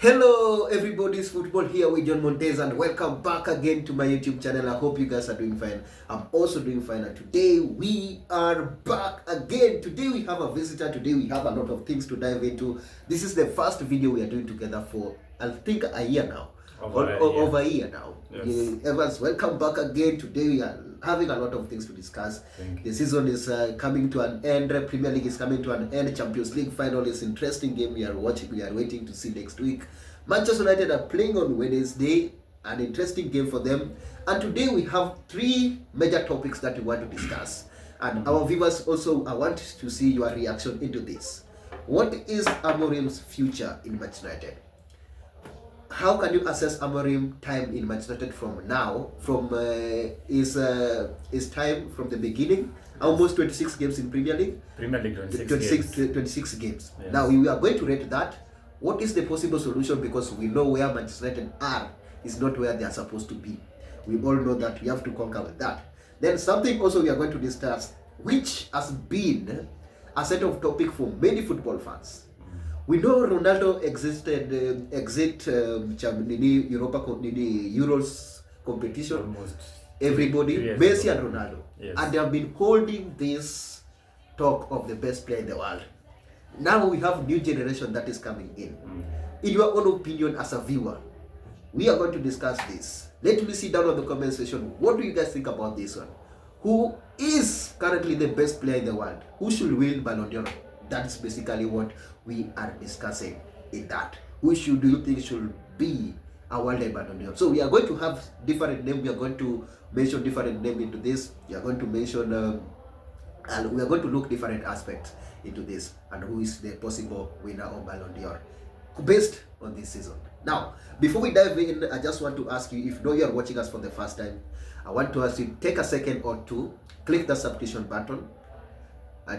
Hello everybody's football here with John Montez and welcome back again to my YouTube channel. I hope you guys are doing fine. I'm also doing fine and today we are back again. Today we have a visitor. Today we have a lot of things to dive into. This is the first video we are doing together for I think a year now. Over a year now. Yes. Evans, welcome back again. Today we are having a lot of things to discuss. The season is coming to an end. Premier League is coming to an end. Champions League final is interesting game we are watching. We are waiting to see next week. Manchester United are playing on Wednesday. An interesting game for them. And today we have three major topics that we want to discuss. And our viewers also, I want to see your reaction into this. What is Amorim's future in Manchester United? How can you assess Amorim time in Manchester United from now, from his time from the beginning, almost 26 games in Premier League? Premier League 26 games. Yes. Now we are going to rate that. What is the possible solution? Because we know where Manchester United are is not where they are supposed to be. We all know that we have to conquer with that. Then something also we are going to discuss, which has been a set of topic for many football fans. We know Ronaldo exit Euros competition. Almost Everybody, Messi and Ronaldo, yes. And they have been holding this talk of the best player in the world. Now we have new generation that is coming in. In your own opinion, as a viewer, we are going to discuss this. Let me see down on the comment section. What do you guys think about this one? Who is currently the best player in the world? Who should win Ballon d'Or? That's basically what we are discussing in that. Who do you think should be a world Ballon d'Or? So we are going to have different names. We are going to mention different names into this. We are going to mention and we are going to look different aspects into this and who is the possible winner of Ballon d'Or based on this season. Now, before we dive in, I just want to ask you, if you are watching us for the first time, I want to ask you, take a second or two, click the subscription button.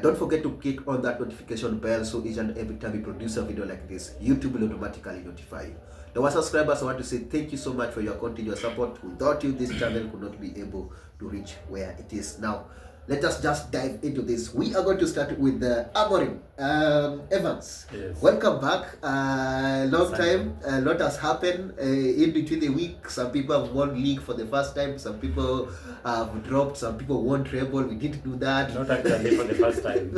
Don't forget to click on that notification bell so each and every time we produce a video like this, YouTube will automatically notify you. To our subscribers, I want to say thank you so much for your continuous support. Without you, this channel could not be able to reach where it is now. Let us just dive into this. We are going to start with the Amorim. Evans, yes. Welcome back. Long time. A lot has happened in between the week. Some people have won league for the first time. Some people have dropped. Some people won treble. We didn't do that. Not actually for the first time,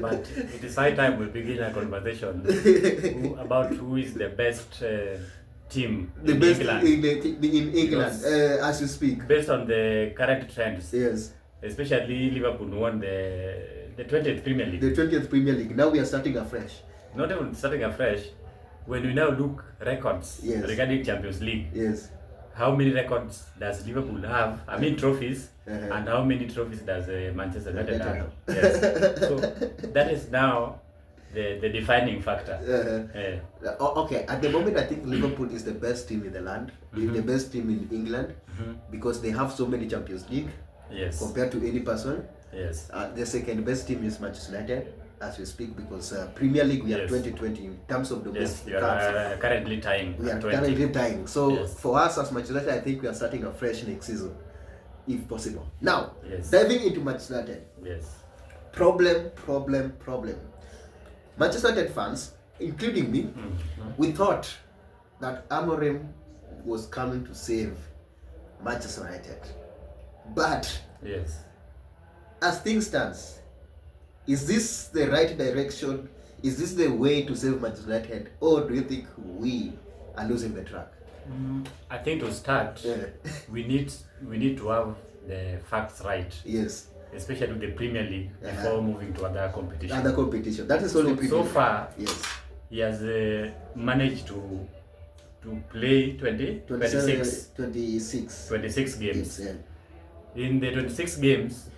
but it is high time we begin a conversation about who is the best team the in best England. in England as you speak. Based on the current trends. Yes. Especially Liverpool won the 20th Premier League. The 20th Premier League. Now we are starting afresh. Not even starting afresh. When we now look records regarding Champions League, how many records does Liverpool have? I mean trophies, and how many trophies does Manchester United have? Yes. So that is now the defining factor. Okay, at the moment I think Liverpool is the best team in the land, the best team in England, because they have so many Champions League. Yes. Compared to any person. Yes. The second best team is Manchester United as we speak, because Premier League we are 2020 in terms of domestic. Yes, we are currently tying. We are currently tying. So for us as Manchester United, I think we are starting afresh next season, if possible. Now, diving into Manchester United. Yes. Problem. Manchester United fans, including me, we thought that Amorim was coming to save Manchester United. But as things stands, is this the right direction? Is this the way to save Manchester United, or do you think we are losing the track? I think to start, we need to have the facts right. Yes. Especially with the Premier League before moving to other competition. That is only so far. Yes. He has managed to play 26 games. Yes, In the 26 games,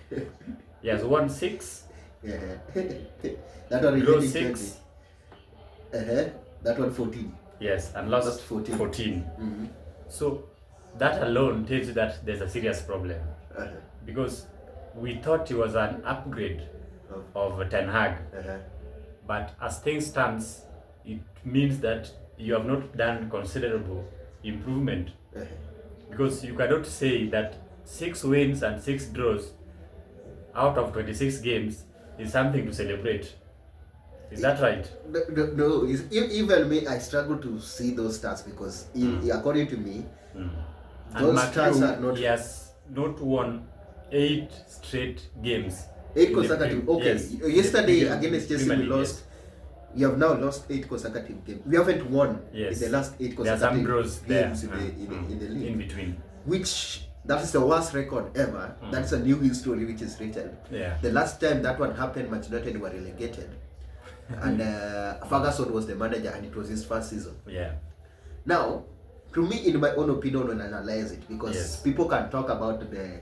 he has won 6. That one draw 6. That one 14. Yes, and lost 14. So that alone tells you that there's a serious problem. Because we thought he was an upgrade of Ten Hag. But as things stands, it means that you have not done considerable improvement. Because you cannot say that 6 wins and 6 draws out of 26 games is something to celebrate. Is that right? No, even me, I struggle to see those stats because, according to me, those stats are not. He has not won 8 straight games. 8 consecutive. Okay. Yes. Yesterday against Chelsea, we lost. Yes. We have now lost 8 consecutive games. We haven't won in the last 8 consecutive games in the league. In between. Which, that is the worst record ever. That's a new history which is written. Yeah. The last time that one happened, Manchester United were relegated. And Ferguson was the manager and it was his first season. Yeah. Now, to me, in my own opinion, when I analyze it, because people can talk about the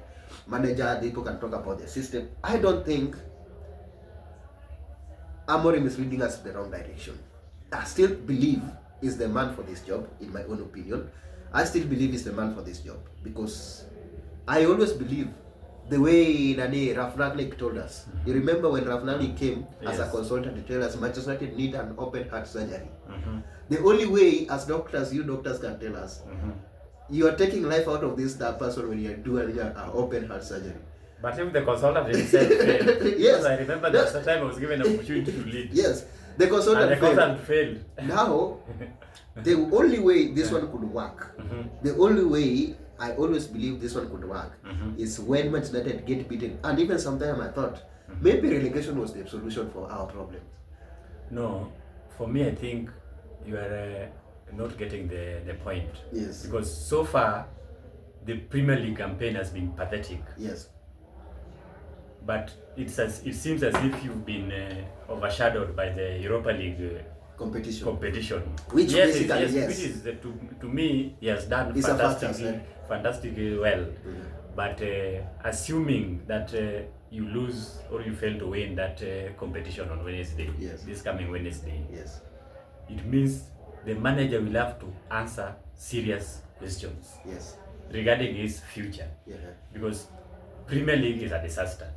manager, people can talk about the system, I don't think Amorim is leading us in the wrong direction. I still believe he's the man for this job, in my own opinion. I still believe he's the man for this job because I always believe the way Ralf Rangnick told us. You remember when Ralf Rangnick came as a consultant to tell us Manchester United need an open heart surgery. The only way, as doctors, you doctors can tell us, you are taking life out of this person when you are doing an open heart surgery. But if the consultant himself failed, yes, I remember that's the time I was given an opportunity to lead. Yes, the consultant failed. Now, the only way this one could work, the only way I always believe this one could work is when Manchester United get beaten. And even sometimes I thought maybe relegation was the solution for our problems. No, for me, I think you are not getting the point. Yes. Because so far, the Premier League campaign has been pathetic. Yes. But it seems as if you've been overshadowed by the Europa League competition. Which basically, which is to me, he has done fantastically well. But assuming that you lose or you fail to win that competition on Wednesday, this coming Wednesday, it means the manager will have to answer serious questions regarding his future. Because Premier League is a disaster.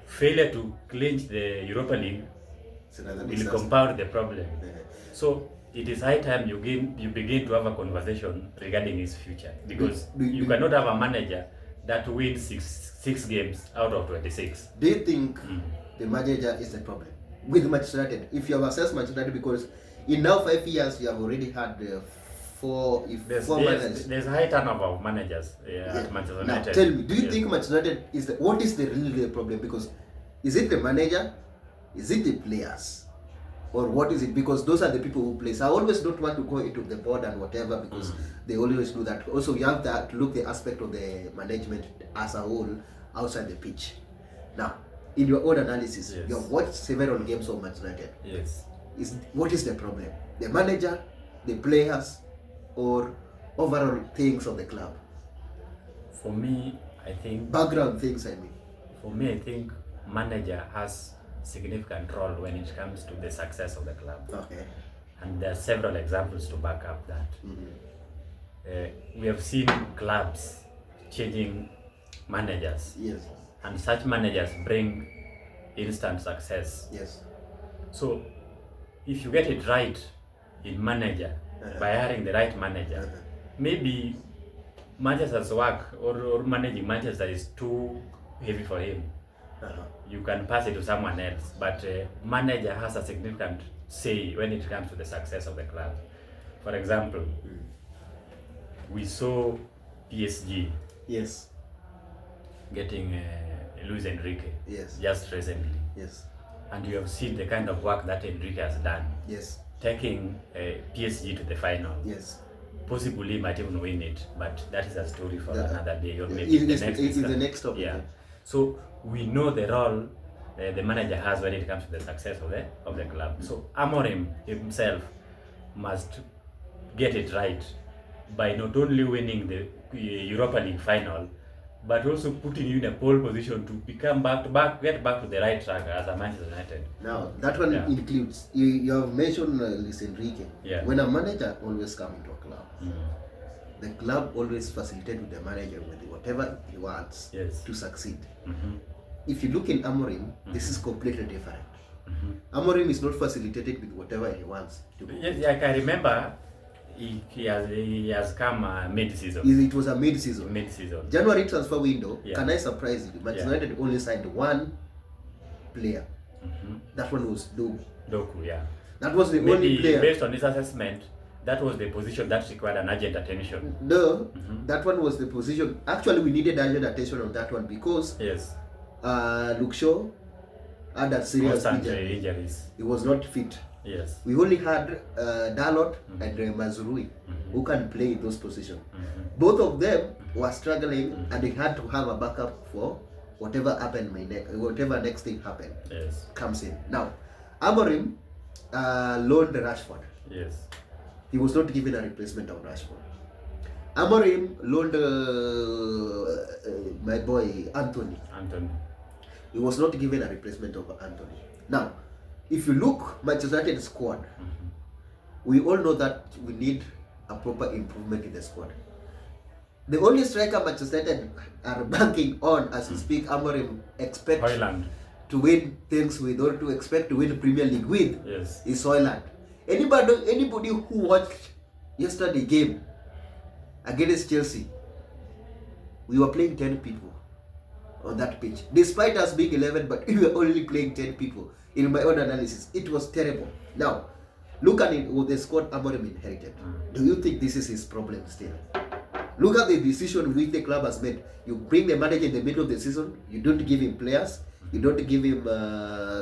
Failure to clinch the Europa League will compound the problem. So it is high time you begin to have a conversation regarding his future, because you cannot have a manager that wins six games out of 26. Do you think the manager is the problem with Manchester United? If you have assessed Manchester United, because in now 5 years you have already had four managers. There's a high turnover of managers at Manchester United. Now tell me, do you think Manchester United what is the really problem? Because is it the manager? Is it the players? Or what is it? Because those are the people who play. So I always don't want to go into the board and whatever, because they always do that. Also, you have to look the aspect of the management as a whole outside the pitch. Now, in your own analysis, you have watched several games of Manchester United. Yes. What is the problem? The manager, the players, or overall things of the club? For me, I think background things. I mean, for me, I think manager has significant role when it comes to the success of the club. Okay. And there are several examples to back up that. We have seen clubs changing managers. Yes. And such managers bring instant success. Yes. So if you get it right in manager, by hiring the right manager, maybe Manchester's work or managing Manchester is too heavy for him. You can pass it to someone else, but manager has a significant say when it comes to the success of the club. For example, we saw PSG getting Luis Enrique just recently. And you have seen the kind of work that Enrique has done. Taking PSG to the final. Possibly he might even win it, but that is a story for another day, or maybe the next topic. Yeah. So we know the role the manager has when it comes to the success of the club. So Amorim himself must get it right by not only winning the Europa League final, but also putting you in a pole position to get back to the right track as a Manchester United. Now that one includes you have mentioned Luis Enrique. When a manager always comes into a club, the club always facilitates with the manager with whatever he wants to succeed. If you look in Amorim, this is completely different. Amorim is not facilitated with whatever he wants to do. Yes, I can remember he has come mid-season. It was a mid-season. January transfer window. Can I surprise you? Manchester United only signed one player. That one was Dogu. Doku, yeah. That was the Maybe only player. based on his assessment, that was the position that required an urgent attention. No, that one was the position. Actually, we needed urgent attention on that one because Yes. Luke Shaw had a serious injuries. He was not fit. Yes. We only had Dalot and Mazrui who can play in those positions. Both of them were struggling, and they had to have a backup for whatever happened, whatever next thing happened. Yes. Comes in. Now, Amorim loaned Rashford. Yes. He was not given a replacement of Rashford. Amorim loaned my boy Anthony. He was not given a replacement of Anthony. Now, if you look Manchester United squad, we all know that we need a proper improvement in the squad. The only striker Manchester United are banking on as we speak, Amorim expect to win things with, or to expect to win the Premier League with, is Højlund. Anybody who watched yesterday game against Chelsea, we were playing 10 people on that pitch. Despite us being 11, but we were only playing 10 people. In my own analysis, it was terrible. Now, look at it with the squad Amorim inherited. Do you think this is his problem still? Look at the decision which the club has made. You bring the manager in the middle of the season, you don't give him players, you don't give him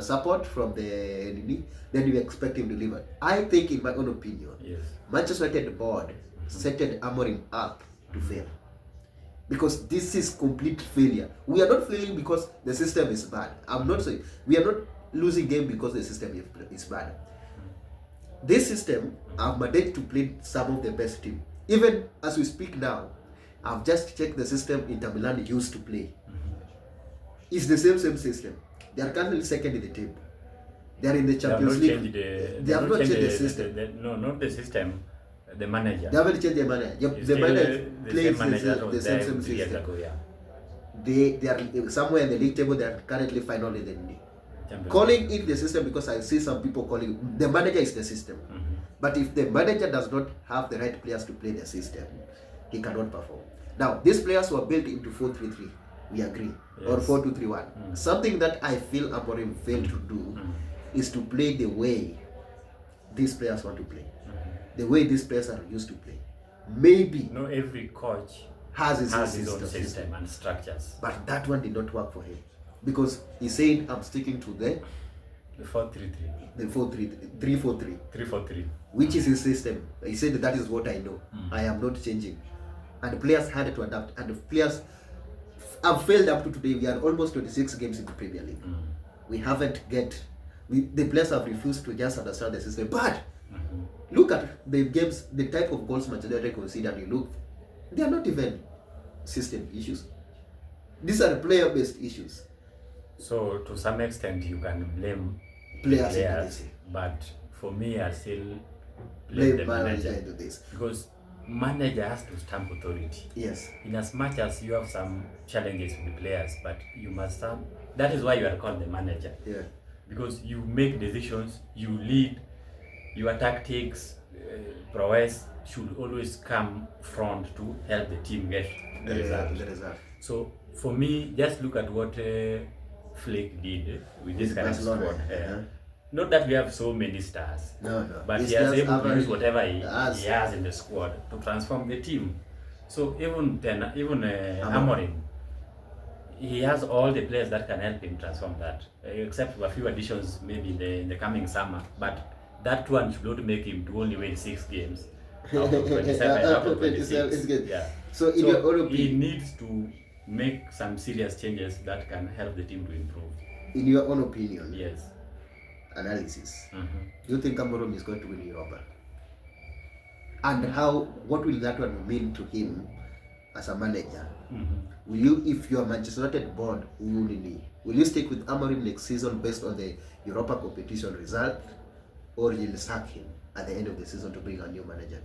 support from the ND, then you expect him to deliver. I think, in my own opinion, Manchester United board set Amorim up to fail. Because this is complete failure. We are not failing because the system is bad. I'm not saying we are not losing game because the system is bad. This system, I've managed to play some of the best team. Even as we speak now, I've just checked the system Inter Milan used to play. It's the same system. They are currently second in the table. They are in the Champions League. They have not changed the system. No, not the system. The manager. They haven't changed the manager. The manager plays the same system. They are somewhere in the league table. They are currently final in the league. Calling it the system because I see some people calling it, the manager is the system. But if the manager does not have the right players to play the system, he cannot perform. Now, these players were built into 4-3-3. We agree. Or 4-2-3-1. Something that I feel Amorim failed to do is to play the way these players want to play. The way these players are used to play. Maybe no, every coach has his own system and structures. But that one did not work for him. Because he said, I'm sticking to the 4-3-3. The 3-4-3. 3-4-3. Which is his system. He said that is what I know. I am not changing. And the players had to adapt. And the players have failed up to today. We are almost 26 games in the Premier League. We haven't the players have refused to just understand the system. But look at the games, the type of goals Manchester United concede, and you look, they are not even system issues. These are player-based issues. So to some extent you can blame players, but for me I still blame the manager into this. Because manager has to stamp authority. Yes. In as much as you have some challenges with the players, but you must stamp. That is why you are called the manager. Yeah. Because you make decisions, you lead, your tactics, prowess should always come front to help the team get the result. So for me, just look at what Flick did with this kind of squad. Not that we have so many stars, but he is able to use whatever he has in the squad to transform the team. So even Amorim, he has all the players that can help him transform that, except for a few additions maybe in the coming summer. But that one should not make him to only win 6 games out of 27. Out of 26. Yeah. So he needs to make some serious changes that can help the team to improve. In your own opinion, yes. Analysis. Do you think Amorim is going to win Europa? And what will that one mean to him as a manager? Will you, if you are Manchester United board, will you stick with Amorim next season based on the Europa competition result, or you'll sack him at the end of the season to bring a new manager?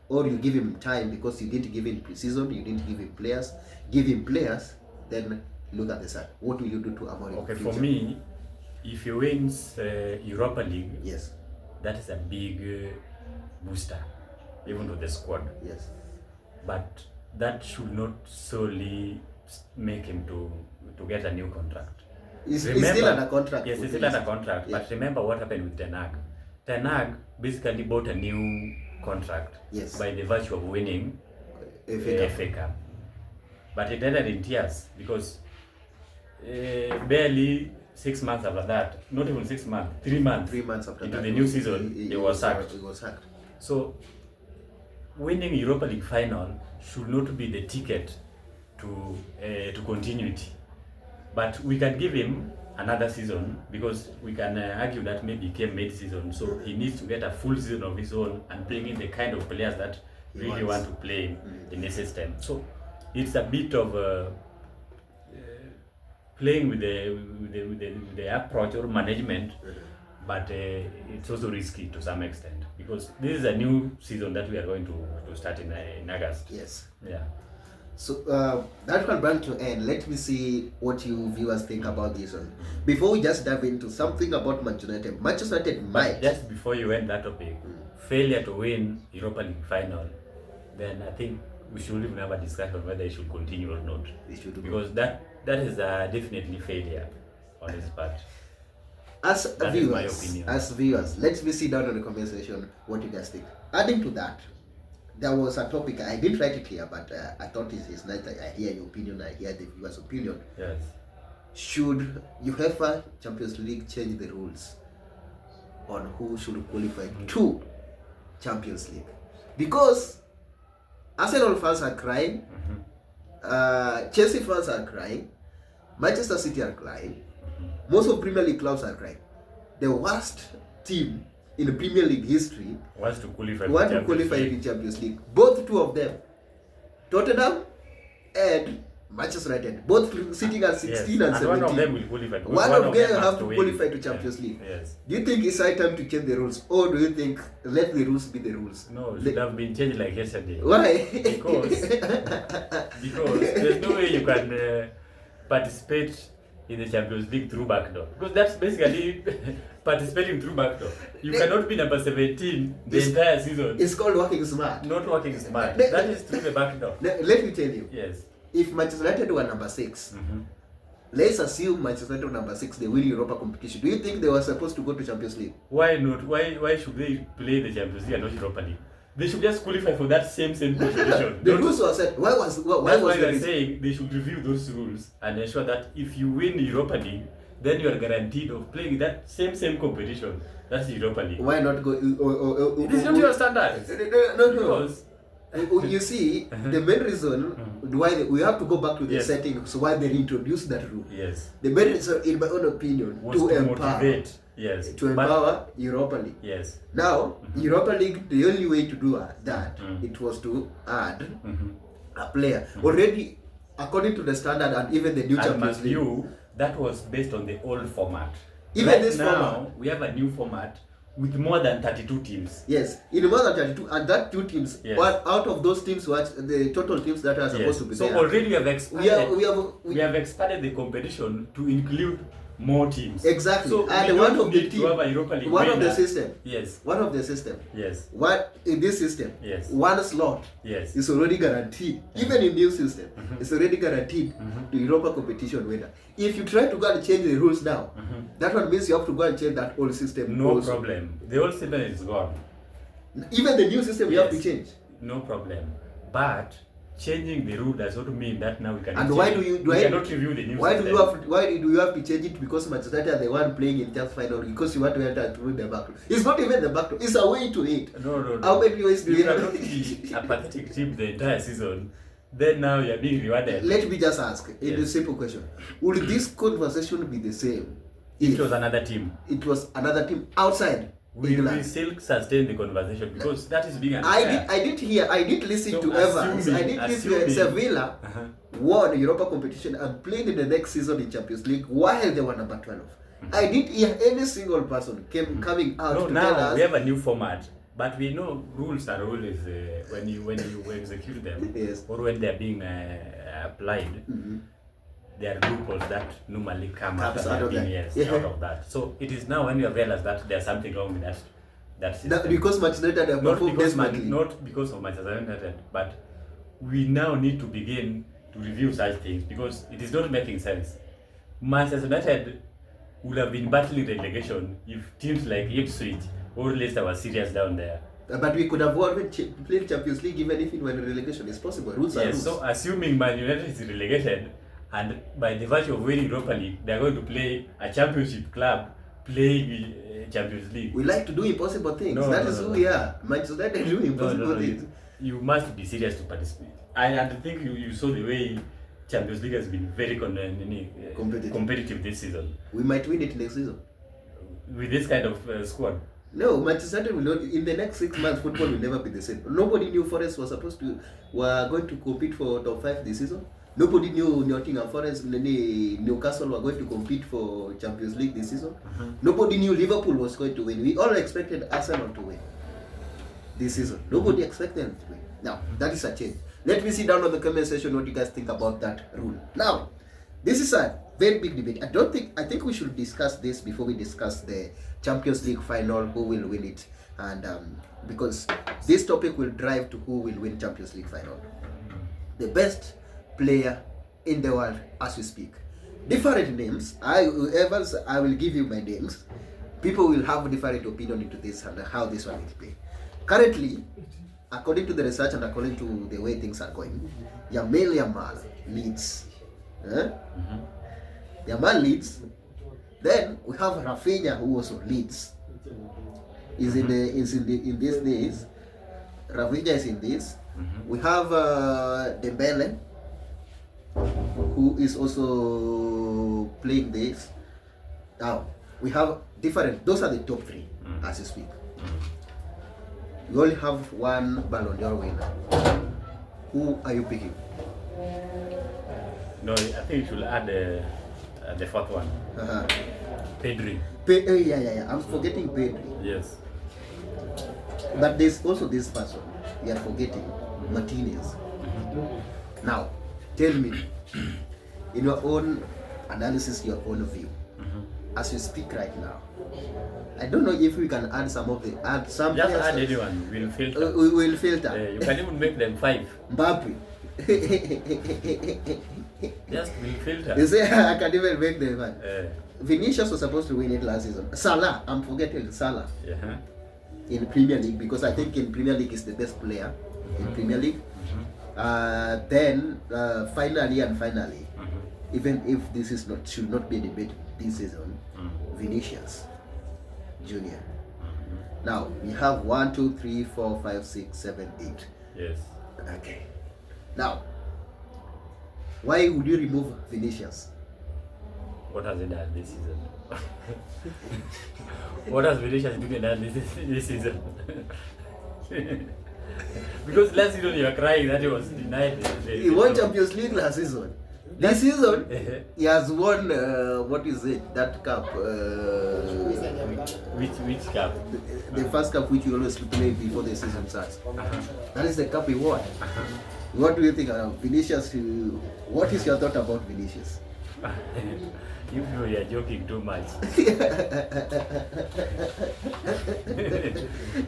Or you give him time because you didn't give him pre-season, you didn't give him players. Give him players, then look at the side. What will you do to Amorim? Okay, for me, if he wins Europa League, yes, that is a big booster, even to the squad. Yes, but that should not solely make him to get a new contract. He's still under contract. Yes, he's still under contract. Yeah. But remember what happened with Ten Hag. Ten Hag basically bought a new contract by the virtue of winning FA Cup. But it ended in tears because barely 6 months after that, not even 6 months, 3 months, 3 months after into that, the new season, he was sacked. So, winning Europa League final should not be the ticket to continuity. But we can give him another season because we can argue that maybe he came mid-season, so he needs to get a full season of his own and bring in the kind of players that really want to play in the system. So it's a bit of playing with the approach or management, but it's also risky to some extent because this is a new season that we are going to start in August. Yes. Yeah. So that will bring to end. Let me see what you viewers think about this one. Before we just dive into something about Manchester United. Manchester United might. Just before you end that topic, failure to win Europa League final, then I think we should even have a discussion whether it should continue or not. Because that is definitely failure on his part. As viewers, let me sit down on the comment section what you guys think. Adding to that, there was a topic, I didn't write it here, but I thought it's nice that I hear your opinion, I hear the viewers' opinion. Yes. Should UEFA Champions League change the rules on who should qualify to Champions League? Because Arsenal fans are crying, Chelsea fans are crying, Manchester City are crying, most of Premier League clubs are crying. The worst team in the Premier League history wants to qualify in Champions League. Both two of them, Tottenham and Manchester United, both sitting at 16 and 17. One of them will qualify. One of them have to qualify to Champions League. Yes. Do you think it's high time to change the rules, or do you think let the rules be the rules? No, it should have been changed like yesterday. Why? Because there's no way you can participate in the Champions League through backdoor. Because that's basically participating through backdoor. You cannot be number 17 the entire season. It's called working smart. Not working smart. That is through the backdoor. Let me tell you. Yes. If Manchester United were number 6, let's assume Manchester United were number 6, they win Europa competition. Do you think they were supposed to go to Champions League? Why not? Why should they play the Champions League and not Europa League? They should just qualify for that same competition. The rules were set. That's why they're saying they should review those rules and ensure that if you win Europa League, then you are guaranteed of playing that same competition. That's Europa League. Why not go? It is not your standards. No. Because you see, the main reason why we have to go back to the settings why they introduced that rule. Yes. The main reason, in my own opinion, was to motivate. Yes. To empower Europa League. Yes. Now, Europa League, the only way to do that, it was to add a player. Already, according to the standard and even the new Champions League. That was based on the old format. Even right this now, format. We have a new format with more than 32 teams. Yes, in more than 32, and that 2 teams, but out of those teams, what the total teams that are supposed to be there. So already we have expanded. We have expanded the competition to include more teams. Exactly. So and one of the teams, one of the system. Yes. One of the system. Yes. What in this system? Yes. One slot. Yes. Is already guaranteed. Even in new system, it's already guaranteed to Europa competition winner. If you try to go and change the rules now, that one means you have to go and change that old system. No problem. The old system is gone. Even the new system you have to change. No problem. But changing the rule does not mean that now we can. And why cannot review the new system? Why do you have to change it? Because Manchester United are the one playing in Champions final because you want to enter through the back door. It's not even the back door. It's a way to it. No. How many ways do you you cannot be a pathetic team the entire season? Then now you are being rewarded. Let me just ask a simple question: would this conversation be the same if it was another team? It was another team outside. We still sustain the conversation because that is being unfair. I did listen to Evans. I did listen Sevilla won Europa competition and played in the next season in Champions League while they were number 12. I didn't hear any single person coming out to tell us. We have a new format, but we know rules are always when you execute them or when they are being applied. There are loopholes that normally come after 13 years out of that. So it is now when you have realized that there's something wrong with that system. Because Manchester United have not because of Manchester United, but we now need to begin to review such things because it is not making sense. Manchester United would have been battling relegation if teams like Ipswich or Leicester were serious down there. But we could have won played Champions League even if it were relegation. It's possible. Rules are rules. So assuming Man United is relegated, and by the virtue of winning Europa League, they are going to play a championship club playing Champions League. We like to do impossible things. That is who we are. Manchester United do impossible things. You must be serious to participate. And I think you saw the way Champions League has been very competitive this season. We might win it next season. With this kind of squad. No, Manchester United will not. In the next 6 months, football will never be the same. Nobody knew Forest were going to compete for top 5 this season. Nobody knew Nottingham Forest, Newcastle were going to compete for Champions League this season. Nobody knew Liverpool was going to win. We all expected Arsenal to win this season. Nobody expected them to win. Now, that is a change. Let me see down on the comment section what you guys think about that rule. Now, this is a very big debate. I think we should discuss this before we discuss the Champions League final, who will win it, and because this topic will drive to who will win Champions League final. The best player in the world as we speak. Different names. Evans, I will give you my names. People will have different opinion into this and how this one will play. Currently, according to the research and according to the way things are going, Yamal leads. Yamal leads. Then we have Rafinha, who also leads. In these days. Rafinha is in this. We have Dembele, who is also playing this. Now we have different. Those are the top 3 as you speak. We only have one Ballon d'Or winner. Who are you picking? No, I think you should add the 4th one. Pedri. Yeah. I'm forgetting Pedri. Yes. But there's also this person. We are forgetting Martinez. Now, tell me, in your own analysis, your own view, as you speak right now, I don't know if we can add some of the Just add anyone. We'll filter. We will filter. You can even make them 5. Mbappe. Just we'll filter. You say I can even make them 5. Vinicius was supposed to win it last season. Salah, I'm forgetting Salah. In Premier League, because I think in Premier League is the best player in Premier League. Then finally, even if this is should not be a debate this season, Vinicius Junior. Now we have 1, 2, 3, 4, 5, 6, 7, 8. Yes. Okay. Now, why would you remove Vinicius? What has he done this season? What has Vinicius done this season? Because last season you were crying that he was denied. He won Champions League last season. This season, he has won, what is it, that cup? Which cup? The first cup which you always play before the season starts. That is the cup he won. What do you think about Vinicius? What is your thought about Vinicius? You know you are joking too much.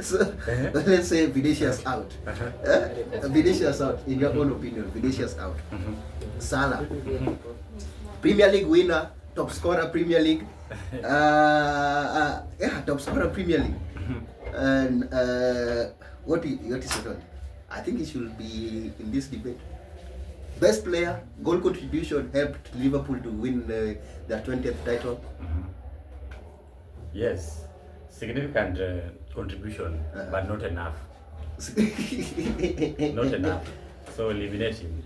So, let's say Vinicius out. Vinicius out, in your own opinion, Vinicius out. Salah, Premier League winner, top scorer Premier League. Top scorer Premier League. And what is it on? I think it should be in this debate. Best player, goal contribution helped Liverpool to win their 20th title. Yes, significant contribution, but not enough. Not enough. So eliminate him.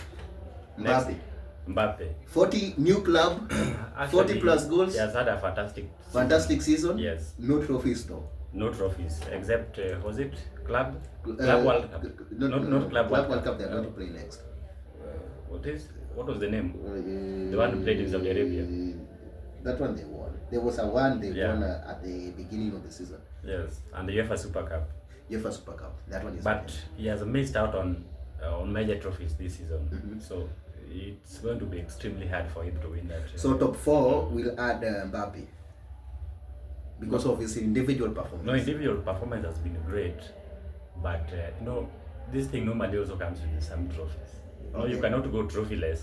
Mbappe. 40 new club, actually, 40 plus goals. He has had a fantastic season. Yes. No trophies though. No trophies, except was it Club World Cup? Not Club World Cup. They are going to play next. What was the name? The one who played in Saudi Arabia. That one they won. There was a one they won at the beginning of the season. Yes, and the UEFA Super Cup. That one is. But he has missed out on major trophies this season. So it's going to be extremely hard for him to win that. So top 4 will add Mbappe because of his individual performance. No, individual performance has been great, but this thing normally also comes with some trophies. No, you cannot go trophyless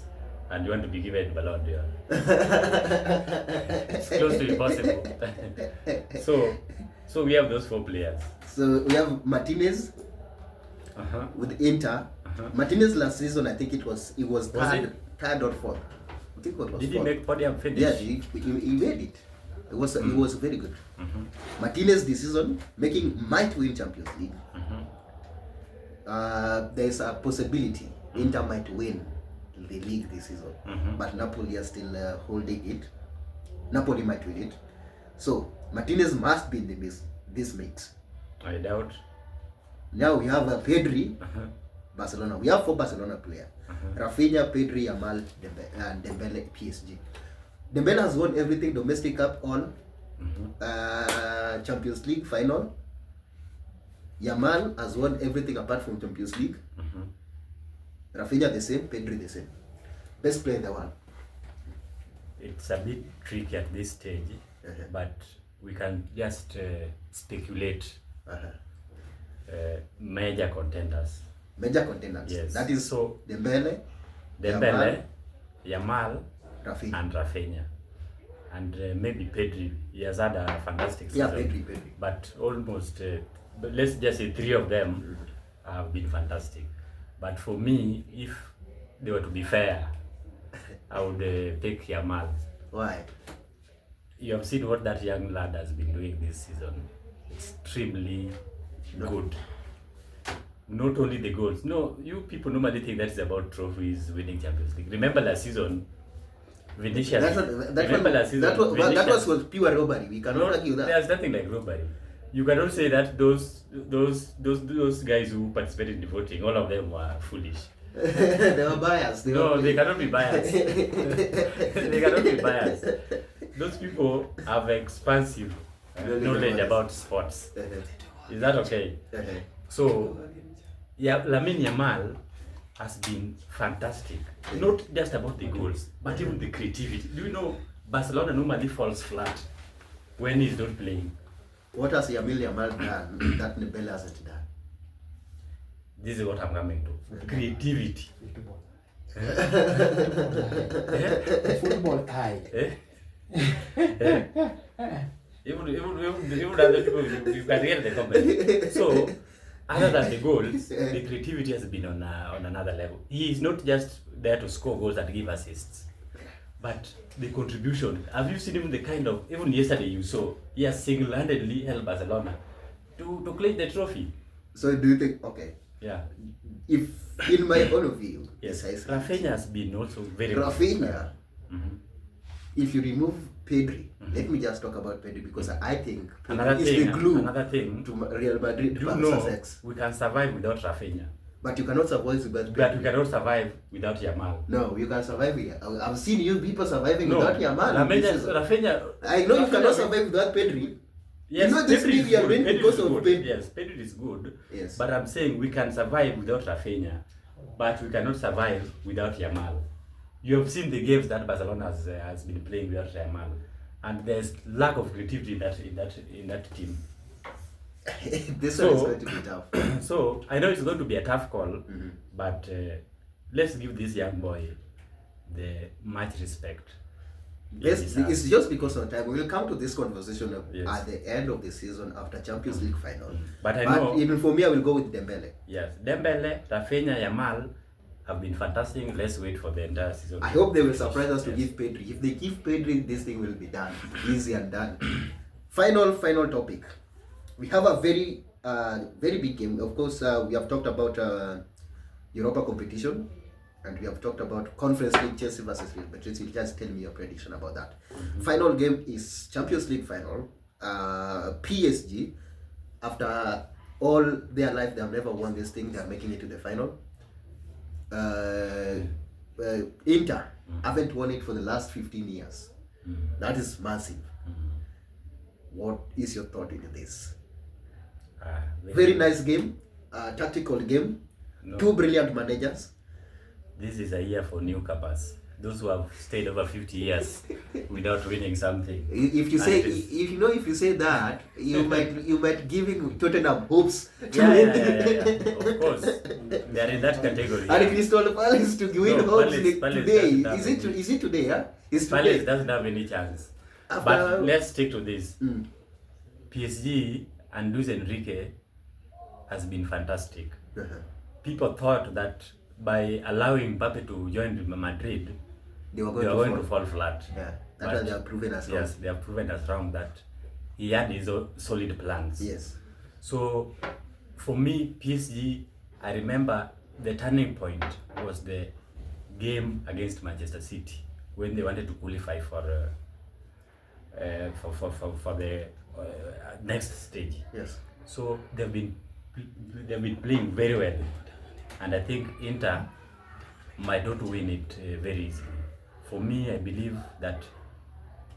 and you want to be given Ballon d'Or. It's close to impossible. so we have those 4 players. So we have Martinez with Inter. Martinez last season, I think it was third or fourth. I think it was Did he fourth. make podium finish? Yeah, he made it. It was very good. Martinez this season might win Champions League. There's a possibility Inter might win the league this season, but Napoli are still holding it. Napoli might win it, so Martinez must be in this mix. I doubt. Now we have Pedri, Barcelona. We have 4 Barcelona players: Rafinha, Pedri, Yamal, Dembele, PSG. Dembele has won everything: domestic cup, all, Champions League final. Yamal has won everything apart from Champions League. Rafinha the same, Pedri the same. Best player in the world. It's a bit tricky at this stage, but we can just speculate. Major contenders. Major contenders. Yes. That is so Dembele, Yamal, Rafinha. and Rafinha. And maybe Pedri. He has had a fantastic season. Yeah, Pedri. But almost, let's just say 3 of them have been fantastic. But for me, if they were to be fair, I would take Yamal. Why? You have seen what that young lad has been doing this season. Extremely good. Not only the goals. No, you people normally think that is about trophies, winning Champions League. Remember last season, Vinicius. That was pure robbery. We cannot argue that. There's nothing like robbery. You cannot say that those guys who participated in the voting, all of them were foolish. They were biased. They cannot be biased. They cannot be biased. Those people have expansive knowledge about sports. Is that okay? So, Lamine Yamal has been fantastic. Not just about the goals, but even the creativity. Do you know Barcelona normally falls flat when he's not playing? What has Lamine Yamal done that Dembele hasn't done? This is what I'm coming to. Creativity. Football eye. Even other people, you can hear the comment. So, other than the goals, the creativity has been on another level. He is not just there to score goals and give assists, but the contribution. Have you seen even the kind of, even yesterday you saw, he has single-handedly helped Barcelona to claim the trophy. So do you think, okay, yeah, if in my own view, yes, Rafinha has been also very Rafinha, if you remove Pedri, let me just talk about Pedri because I think Pedri is the glue to Real Madrid. Do you know we can survive without Rafinha? But you cannot survive without Pedri. But we cannot survive without Yamal. No, you can survive. I've seen you people surviving without Yamal. Rafinha. I know you cannot survive without Pedri. Yes, you know this league we are doing because of Pedri. Yes, Pedri is good. Yes. But I'm saying we can survive without Rafinha, but we cannot survive without Yamal. You have seen the games that Barcelona has been playing without Yamal, and there's lack of creativity in that team. This one is going to be tough. So I know it's going to be a tough call, but let's give this young boy the much respect. Yes, it's just because of time. We will come to this conversation at the end of the season after Champions League final. But I know, even for me, I will go with Dembele. Yes, Dembele, Rafinha, Yamal have been fantastic. Let's wait for the entire season. I hope they will surprise us to give Pedri. If they give Pedri, this thing will be done. Easy and done. Final topic. We have a very big game. Of course, we have talked about Europa competition. And we have talked about Conference League, Chelsea versus Real Madrid. So you just tell me your prediction about that. Final game is Champions League final. PSG, after all their life, they have never won this thing. They are making it to the final. Inter haven't won it for the last 15 years. That is massive. What is your thought into this? Very nice game, tactical game, two brilliant managers. This is a year for newcomers. those who have stayed over 50 years without winning something. If you And say, it is- if you say that, you might giving Tottenham hopes to yeah, win. of course, they are in that category. And yeah. Crystal Palace to win No, hopes Palace today. doesn't have any- Is it today? Yeah, it's Palace today. doesn't have any chance. After- But let's stick to this. Mm. PSG and Luis Enrique has been fantastic. Uh-huh. People thought that by allowing Mbappe to join Madrid, They were they going, were to, going fall. to fall flat. Yeah, But that's what they have proven us wrong. Yes, they have proven us wrong that he had his own solid plans. Yes. So for me, PSG, I remember the turning point was the game against Manchester City when they wanted to qualify for the next stage. Yes. So they've been playing very well, and I think Inter might not win it very easily. For me, I believe that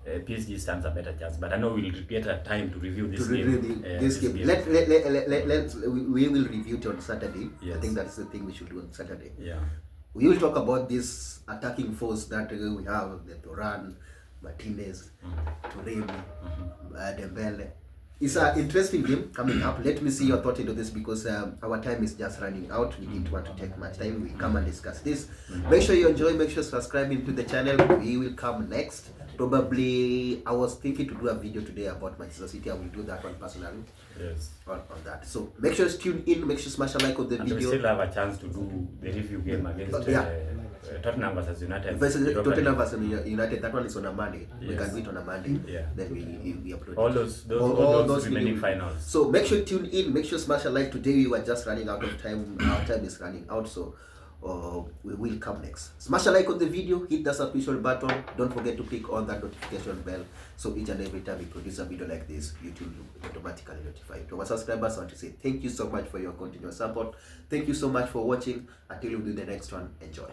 PSG stands a better chance, but I know we'll get a time to review this To game. review this game. We will review it on Saturday. I Yes. think that's the thing we should do on Saturday. Yeah. We will talk about this attacking force that we have, the Turan, Martinez, Turemi, Dembele. It's an interesting game coming up. Let me see your thought into this because our time is just running out. We didn't want to take much time. We come and discuss this. Make sure you enjoy. Make sure subscribing to the channel. We will come next. Probably, I was thinking to do a video today about Manchester City. I will do that one personally Yes. on that. So make sure you tune in. Make sure you smash a like on the And we video. still have a chance to do the review game against Yeah. Tottenham versus United. Versus Europa Tottenham League. versus United. That one is on a Monday. We Yes. can do it on a Monday. Yeah. Then we upload All it. those All those remaining video- finals. So make sure you tune in. Make sure you smash a like. Today we were just running out of time. Our time is running out. So we will come next. Smash a like on the video. Hit the subscription button. Don't forget to click on that notification bell. So each and every time we produce a video like this, YouTube will automatically notify you. To our subscribers, I want to say thank you so much for your continuous support. Thank you so much for watching. Until we do the next one, enjoy.